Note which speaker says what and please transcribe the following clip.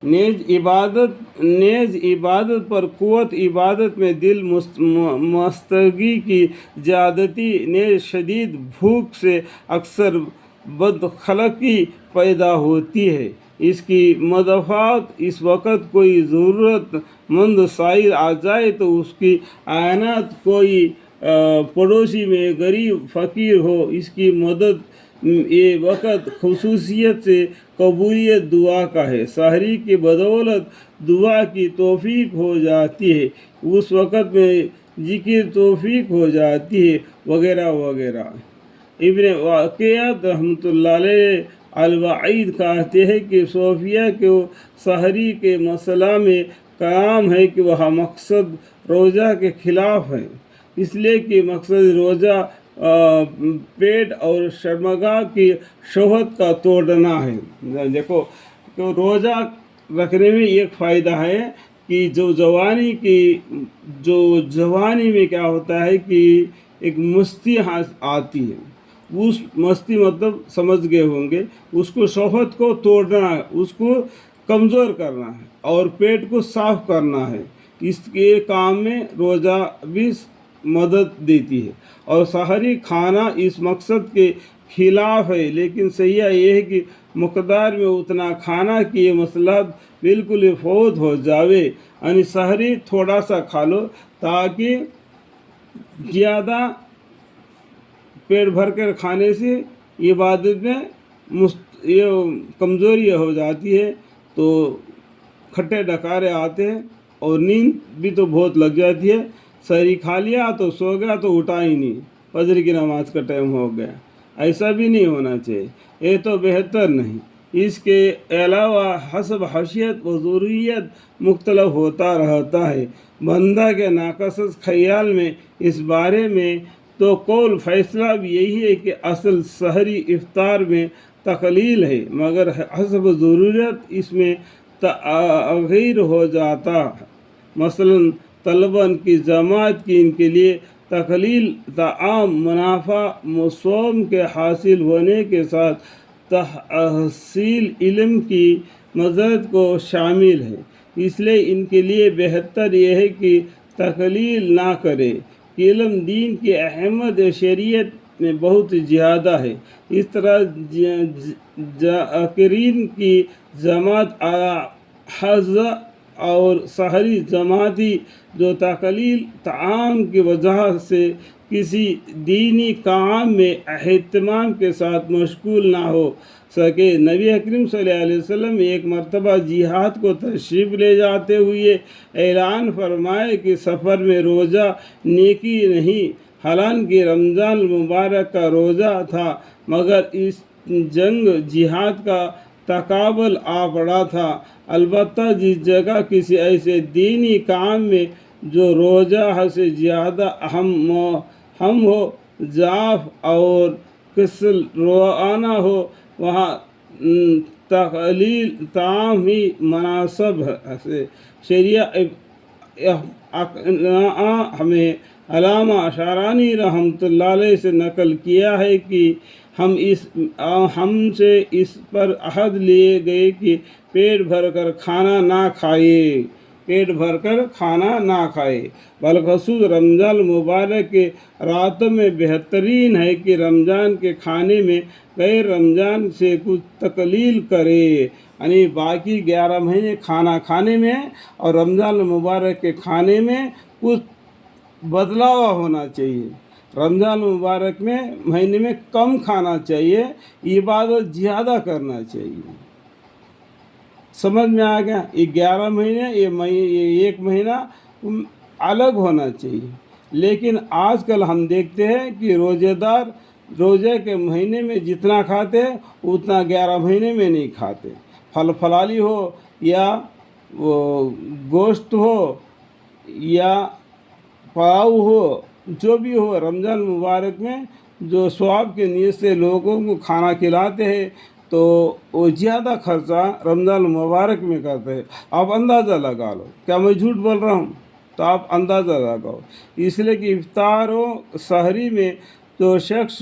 Speaker 1: نیز عبادت پر قوت، عبادت میں دل مستگی کی زیادتی، نیز شدید بھوک سے اکثر بدخلقی پیدا ہوتی ہے۔ اس کی مدافعت، اس وقت کوئی ضرورت مند سائل آ جائے تو اس کی اعانت، کوئی پڑوسی میں غریب فقیر ہو اس کی مدد، یہ وقت خصوصیت سے قبولیت دعا کا ہے۔ سحری کی بدولت دعا کی توفیق ہو جاتی ہے، اس وقت میں ذکر توفیق ہو جاتی ہے، وغیرہ وغیرہ۔ ابن واقعات رحمۃ اللہ علیہ الوعید کہتے ہیں کہ صوفیہ کو سحری کے مسئلہ میں قیام ہے کہ وہ مقصد روزہ کے خلاف ہے، اس لیے کہ مقصد روزہ پیٹ اور شرمگاہ کی شہوت کا توڑنا ہے۔ دیکھو تو روزہ رکھنے میں ایک فائدہ ہے کہ جو جوانی میں کیا ہوتا ہے کہ ایک مستی آتی ہے، اس مستی مطلب سمجھ گئے ہوں گے، اس کو شہوت کو توڑنا ہے، اس کو کمزور کرنا ہے اور پیٹ کو صاف کرنا ہے۔ اس کے کام میں روزہ بھی مدد دیتی ہے، اور سحری کھانا اس مقصد کے خلاف ہے، لیکن صحیح یہ ہے کہ مقدار میں اتنا کھانا کہ یہ مصلحت بالکل فوت ہو جاوے، یعنی سحری تھوڑا سا کھا لو تاکہ زیادہ پیٹ بھر کر کھانے سے عبادت میں یہ کمزوری ہو جاتی ہے، تو کھٹے ڈکارے آتے ہیں اور نیند بھی تو بہت لگ جاتی ہے۔ سحری کھا لیا تو سو گیا تو اٹھا ہی نہیں، فجر کی نماز کا ٹائم ہو گیا، ایسا بھی نہیں ہونا چاہیے، یہ تو بہتر نہیں۔ اس کے علاوہ حسب حیثیت و ضروریت مختلف ہوتا رہتا ہے۔ بندہ کے ناقص خیال میں اس بارے میں تو قول فیصلہ بھی یہی ہے کہ اصل سحری افطار میں تقلیل ہے، مگر حسب ضرورت اس میں تغیر ہو جاتا ہے۔ مثلا طلباً کی جماعت کی ان کے لیے تقلیل طعام منافع صوم کے حاصل ہونے کے ساتھ تحصیل علم کی مزید کو شامل ہے، اس لیے ان کے لیے بہتر یہ ہے کہ تقلیل نہ کرے کہ علم دین کی اہمیت شریعت میں بہت زیادہ ہے۔ اس طرح ذاکرین کی جماعت حض اور سحری جماعتی جو تقلیل طعام کی وجہ سے کسی دینی کام میں اہتمام کے ساتھ مشغول نہ ہو سکے۔ نبی اکرم صلی اللہ علیہ وسلم ایک مرتبہ جہاد کو تشریف لے جاتے ہوئے اعلان فرمائے کہ سفر میں روزہ نیکی نہیں، حالانکہ رمضان المبارک کا روزہ تھا، مگر اس جنگ جہاد کا تقابل آ پڑا تھا۔ البتہ جس جگہ کسی ایسے دینی کام میں جو روزہ سے زیادہ اہم ہو، ضعف اور کسل روانہ ہو، وہاں تقلیل طعام ہی مناسب ہے۔ شریعہ ہمیں علامہ اشعرانی رحمۃ اللہ علیہ سے نقل کیا ہے کہ ہم سے اس پر عہد لیے گئے کہ پیٹ بھر کر کھانا نہ کھائے، بالخصوص رمضان المبارک کے راتوں میں بہترین ہے کہ رمضان کے کھانے میں غیر رمضان سے کچھ تقلیل کرے، یعنی باقی 11 مہینے کھانا کھانے میں اور رمضان المبارک کے کھانے میں کچھ بدلاؤ ہونا چاہیے۔ رمضان المبارک میں مہینے میں کم کھانا چاہیے، عبادت زیادہ کرنا چاہیے۔ سمجھ میں آ گیا؟ یہ 11 مہینے، یہ ایک مہینہ الگ ہونا چاہیے۔ لیکن آج کل ہم دیکھتے ہیں کہ روزے دار روزے کے مہینے میں جتنا کھاتے ہیں اتنا 11 مہینے میں نہیں کھاتے۔ پھل پھلالی ہو یا گوشت ہو یا پلاؤ ہو، جو بھی ہو، رمضان مبارک میں جو ثواب کے نیت سے لوگوں کو کھانا کھلاتے ہیں تو وہ زیادہ خرچہ رمضان مبارک میں کرتے ہیں۔ آپ اندازہ لگا لو، کیا میں جھوٹ بول رہا ہوں؟ تو آپ اندازہ لگاؤ، اس لیے کہ افطار و سحری میں جو شخص